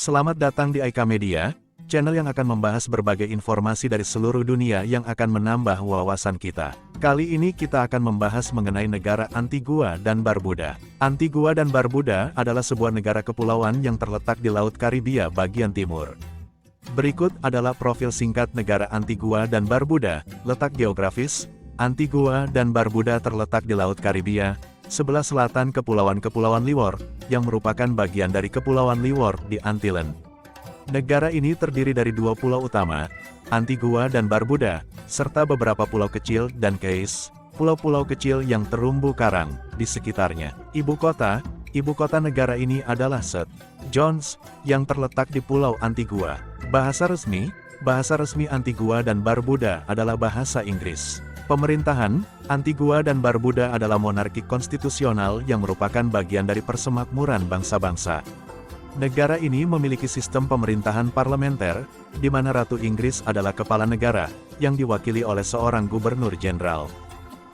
Selamat datang di Aika Media, channel yang akan membahas berbagai informasi dari seluruh dunia yang akan menambah wawasan kita. Kali ini kita akan membahas mengenai negara Antigua dan Barbuda. Antigua dan Barbuda adalah sebuah negara kepulauan yang terletak di Laut Karibia bagian timur. Berikut adalah profil singkat negara Antigua dan Barbuda. Letak geografis, Antigua dan Barbuda terletak di Laut Karibia, sebelah selatan Kepulauan Leeward, yang merupakan bagian dari Kepulauan Leeward di Antillen. Negara ini terdiri dari dua pulau utama, Antigua dan Barbuda, serta beberapa pulau kecil dan Keys, pulau-pulau kecil yang terumbu karang, di sekitarnya. Ibu kota negara ini adalah St. John's, yang terletak di Pulau Antigua. Bahasa resmi Antigua dan Barbuda adalah bahasa Inggris. Pemerintahan, Antigua dan Barbuda adalah monarki konstitusional yang merupakan bagian dari persemakmuran bangsa-bangsa. Negara ini memiliki sistem pemerintahan parlementer, di mana Ratu Inggris adalah kepala negara, yang diwakili oleh seorang gubernur jenderal.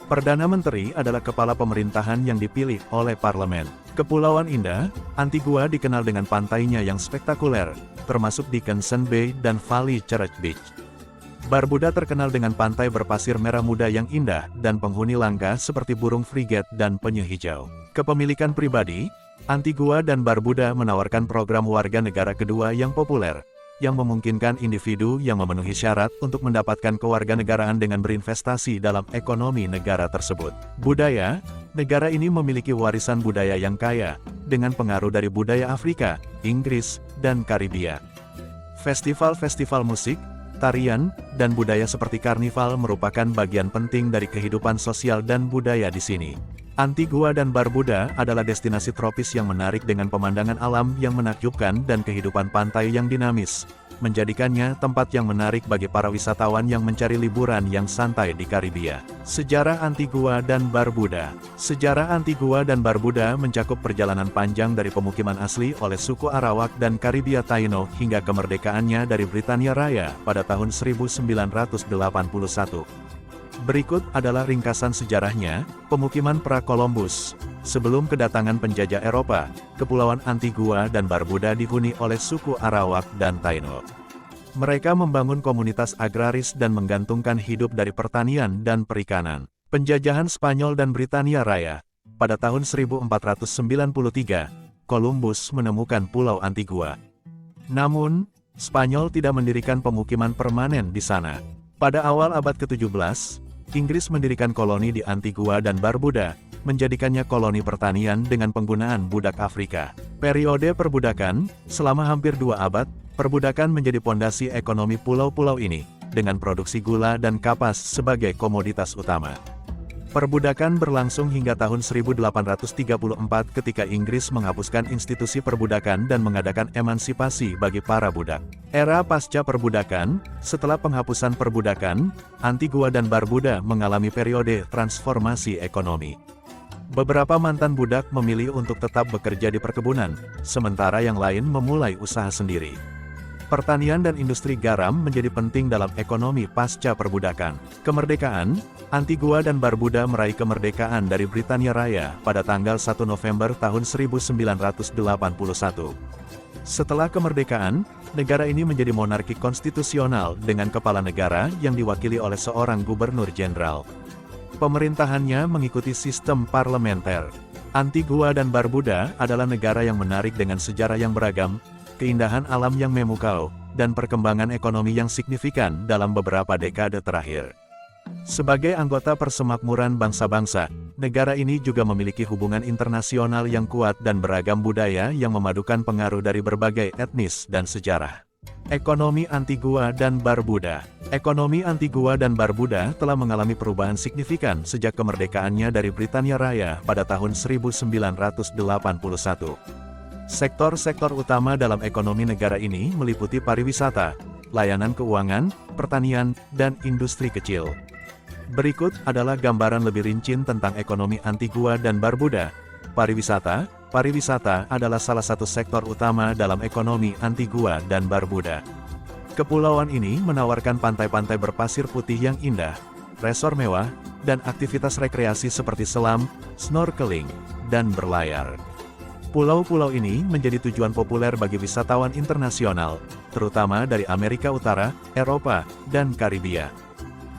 Perdana Menteri adalah kepala pemerintahan yang dipilih oleh parlemen. Kepulauan Indah, Antigua dikenal dengan pantainya yang spektakuler, termasuk Dickenson Bay dan Valley Church Beach. Barbuda terkenal dengan pantai berpasir merah muda yang indah dan penghuni langka seperti burung frigate dan penyu hijau. Kepemilikan pribadi, Antigua dan Barbuda menawarkan program warga negara kedua yang populer, yang memungkinkan individu yang memenuhi syarat untuk mendapatkan kewarganegaraan dengan berinvestasi dalam ekonomi negara tersebut. Budaya, negara ini memiliki warisan budaya yang kaya, dengan pengaruh dari budaya Afrika, Inggris, dan Karibia. Festival-festival musik, tarian, dan budaya seperti karnival merupakan bagian penting dari kehidupan sosial dan budaya di sini. Antigua dan Barbuda adalah destinasi tropis yang menarik dengan pemandangan alam yang menakjubkan dan kehidupan pantai yang dinamis, menjadikannya tempat yang menarik bagi para wisatawan yang mencari liburan yang santai di Karibia. Sejarah Antigua dan Barbuda. Sejarah Antigua dan Barbuda mencakup perjalanan panjang dari pemukiman asli oleh suku Arawak dan Karibia Taino hingga kemerdekaannya dari Britania Raya pada tahun 1981. Berikut adalah ringkasan sejarahnya. Pemukiman pra-Columbus. Sebelum kedatangan penjajah Eropa, Kepulauan Antigua dan Barbuda dihuni oleh suku Arawak dan Taino. Mereka membangun komunitas agraris dan menggantungkan hidup dari pertanian dan perikanan. Penjajahan Spanyol dan Britania Raya. Pada tahun 1493, Columbus menemukan Pulau Antigua. Namun, Spanyol tidak mendirikan pemukiman permanen di sana. Pada awal abad ke-17, Inggris mendirikan koloni di Antigua dan Barbuda, menjadikannya koloni pertanian dengan penggunaan budak Afrika. Periode perbudakan, selama hampir 2 abad, perbudakan menjadi pondasi ekonomi pulau-pulau ini, dengan produksi gula dan kapas sebagai komoditas utama. Perbudakan berlangsung hingga tahun 1834 ketika Inggris menghapuskan institusi perbudakan dan mengadakan emansipasi bagi para budak. Era pasca perbudakan, setelah penghapusan perbudakan, Antigua dan Barbuda mengalami periode transformasi ekonomi. Beberapa mantan budak memilih untuk tetap bekerja di perkebunan, sementara yang lain memulai usaha sendiri. Pertanian dan industri garam menjadi penting dalam ekonomi pasca perbudakan. Kemerdekaan, Antigua dan Barbuda meraih kemerdekaan dari Britania Raya pada tanggal 1 November tahun 1981. Setelah kemerdekaan, negara ini menjadi monarki konstitusional dengan kepala negara yang diwakili oleh seorang gubernur jenderal. Pemerintahannya mengikuti sistem parlementer. Antigua dan Barbuda adalah negara yang menarik dengan sejarah yang beragam, keindahan alam yang memukau, dan perkembangan ekonomi yang signifikan dalam beberapa dekade terakhir. Sebagai anggota persemakmuran bangsa-bangsa, negara ini juga memiliki hubungan internasional yang kuat dan beragam budaya yang memadukan pengaruh dari berbagai etnis dan sejarah. Ekonomi Antigua dan Barbuda. Ekonomi Antigua dan Barbuda telah mengalami perubahan signifikan sejak kemerdekaannya dari Britania Raya pada tahun 1981. Sektor-sektor utama dalam ekonomi negara ini meliputi pariwisata, layanan keuangan, pertanian, dan industri kecil. Berikut adalah gambaran lebih rinci tentang ekonomi Antigua dan Barbuda. Pariwisata adalah salah satu sektor utama dalam ekonomi Antigua dan Barbuda. Kepulauan ini menawarkan pantai-pantai berpasir putih yang indah, resor mewah, dan aktivitas rekreasi seperti selam, snorkeling, dan berlayar. Pulau-pulau ini menjadi tujuan populer bagi wisatawan internasional, terutama dari Amerika Utara, Eropa, dan Karibia.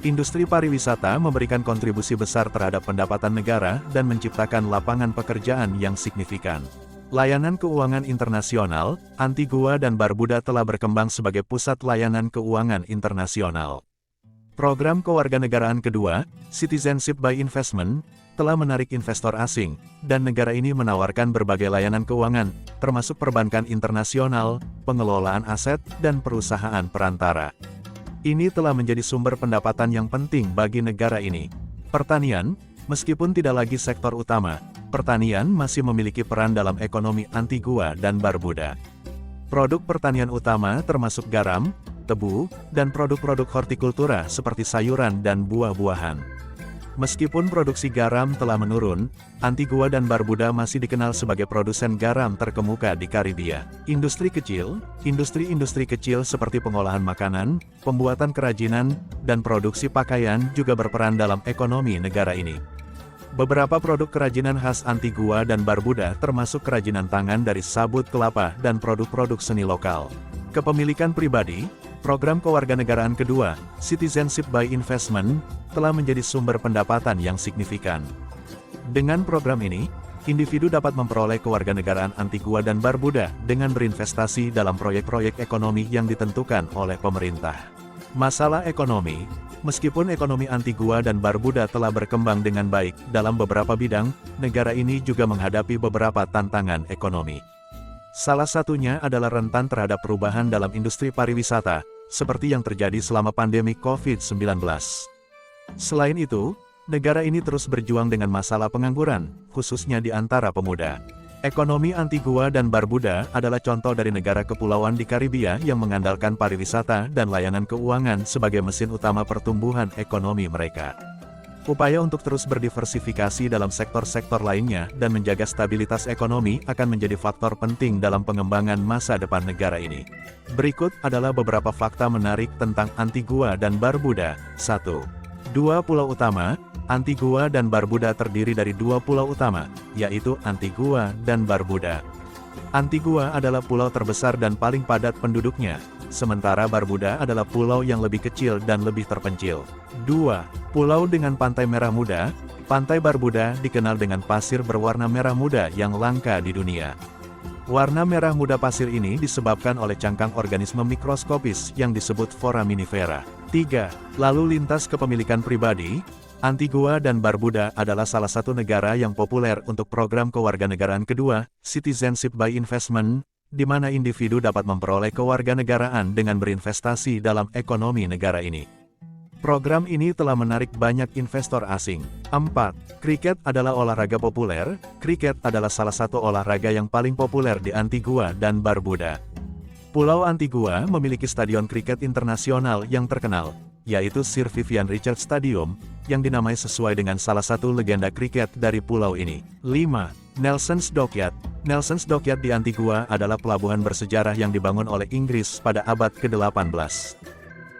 Industri pariwisata memberikan kontribusi besar terhadap pendapatan negara dan menciptakan lapangan pekerjaan yang signifikan. Layanan keuangan internasional, Antigua dan Barbuda telah berkembang sebagai pusat layanan keuangan internasional. Program kewarganegaraan kedua, Citizenship by Investment, telah menarik investor asing, dan negara ini menawarkan berbagai layanan keuangan, termasuk perbankan internasional, pengelolaan aset, dan perusahaan perantara. Ini telah menjadi sumber pendapatan yang penting bagi negara ini. Pertanian, meskipun tidak lagi sektor utama, pertanian masih memiliki peran dalam ekonomi Antigua dan Barbuda. Produk pertanian utama termasuk garam, tebu, dan produk-produk hortikultura seperti sayuran dan buah-buahan. Meskipun produksi garam telah menurun, Antigua dan Barbuda masih dikenal sebagai produsen garam terkemuka di Karibia. Industri kecil seperti pengolahan makanan, pembuatan kerajinan, dan produksi pakaian juga berperan dalam ekonomi negara ini. Beberapa produk kerajinan khas Antigua dan Barbuda termasuk kerajinan tangan dari sabut kelapa dan produk-produk seni lokal. Kepemilikan pribadi, program kewarganegaraan kedua, Citizenship by Investment, telah menjadi sumber pendapatan yang signifikan. Dengan program ini, individu dapat memperoleh kewarganegaraan Antigua dan Barbuda dengan berinvestasi dalam proyek-proyek ekonomi yang ditentukan oleh pemerintah. Masalah ekonomi, meskipun ekonomi Antigua dan Barbuda telah berkembang dengan baik dalam beberapa bidang, negara ini juga menghadapi beberapa tantangan ekonomi. Salah satunya adalah rentan terhadap perubahan dalam industri pariwisata, seperti yang terjadi selama pandemi COVID-19. Selain itu, negara ini terus berjuang dengan masalah pengangguran, khususnya di antara pemuda. Ekonomi Antigua dan Barbuda adalah contoh dari negara kepulauan di Karibia yang mengandalkan pariwisata dan layanan keuangan sebagai mesin utama pertumbuhan ekonomi mereka. Upaya untuk terus berdiversifikasi dalam sektor-sektor lainnya dan menjaga stabilitas ekonomi akan menjadi faktor penting dalam pengembangan masa depan negara ini. Berikut adalah beberapa fakta menarik tentang Antigua dan Barbuda. 1. Dua pulau utama, Antigua dan Barbuda terdiri dari dua pulau utama, yaitu Antigua dan Barbuda. Antigua adalah pulau terbesar dan paling padat penduduknya, sementara Barbuda adalah pulau yang lebih kecil dan lebih terpencil. 2. Pulau dengan pantai merah muda, Pantai Barbuda dikenal dengan pasir berwarna merah muda yang langka di dunia. Warna merah muda pasir ini disebabkan oleh cangkang organisme mikroskopis yang disebut foraminifera. 3. Lalu lintas kepemilikan pribadi, Antigua dan Barbuda adalah salah satu negara yang populer untuk program kewarganegaraan kedua, Citizenship by Investment, di mana individu dapat memperoleh kewarganegaraan dengan berinvestasi dalam ekonomi negara ini. Program ini telah menarik banyak investor asing. 4. Kriket adalah olahraga populer. Kriket adalah salah satu olahraga yang paling populer di Antigua dan Barbuda. Pulau Antigua memiliki stadion kriket internasional yang terkenal, yaitu Sir Vivian Richards Stadium, yang dinamai sesuai dengan salah satu legenda kriket dari pulau ini. 5. Nelson's Dockyard. Nelson's Dockyard di Antigua adalah pelabuhan bersejarah yang dibangun oleh Inggris pada abad ke-18.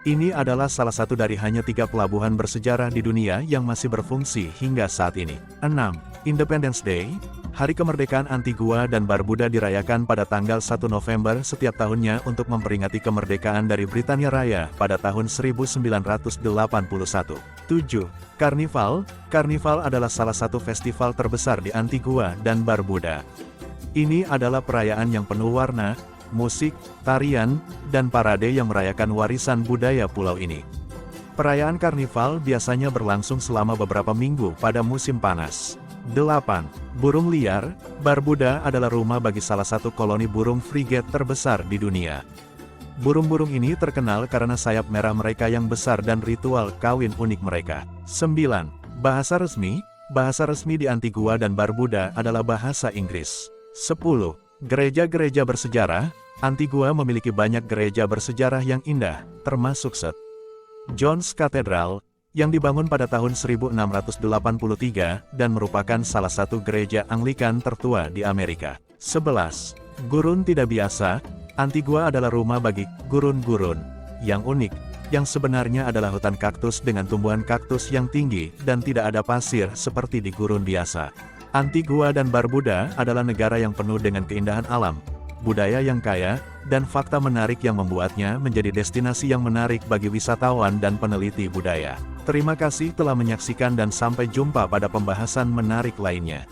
Ini adalah salah satu dari hanya 3 pelabuhan bersejarah di dunia yang masih berfungsi hingga saat ini. 6. Independence Day. Hari kemerdekaan Antigua dan Barbuda dirayakan pada tanggal 1 November setiap tahunnya untuk memperingati kemerdekaan dari Britania Raya pada tahun 1981. 7. Karnival. Karnival adalah salah satu festival terbesar di Antigua dan Barbuda. Ini adalah perayaan yang penuh warna, musik, tarian, dan parade yang merayakan warisan budaya pulau ini. Perayaan karnival biasanya berlangsung selama beberapa minggu pada musim panas. 8. Burung liar. Barbuda adalah rumah bagi salah satu koloni burung frigate terbesar di dunia. Burung-burung ini terkenal karena sayap merah mereka yang besar dan ritual kawin unik mereka. 9. Bahasa resmi. Bahasa resmi di Antigua dan Barbuda adalah bahasa Inggris. 10. Gereja-gereja bersejarah. Antigua memiliki banyak gereja bersejarah yang indah, termasuk St. John's Cathedral, yang dibangun pada tahun 1683 dan merupakan salah satu gereja Anglikan tertua di Amerika. 11. Gurun tidak biasa. Antigua adalah rumah bagi gurun-gurun yang unik, yang sebenarnya adalah hutan kaktus dengan tumbuhan kaktus yang tinggi dan tidak ada pasir seperti di gurun biasa. Antigua dan Barbuda adalah negara yang penuh dengan keindahan alam, budaya yang kaya, dan fakta menarik yang membuatnya menjadi destinasi yang menarik bagi wisatawan dan peneliti budaya. Terima kasih telah menyaksikan dan sampai jumpa pada pembahasan menarik lainnya.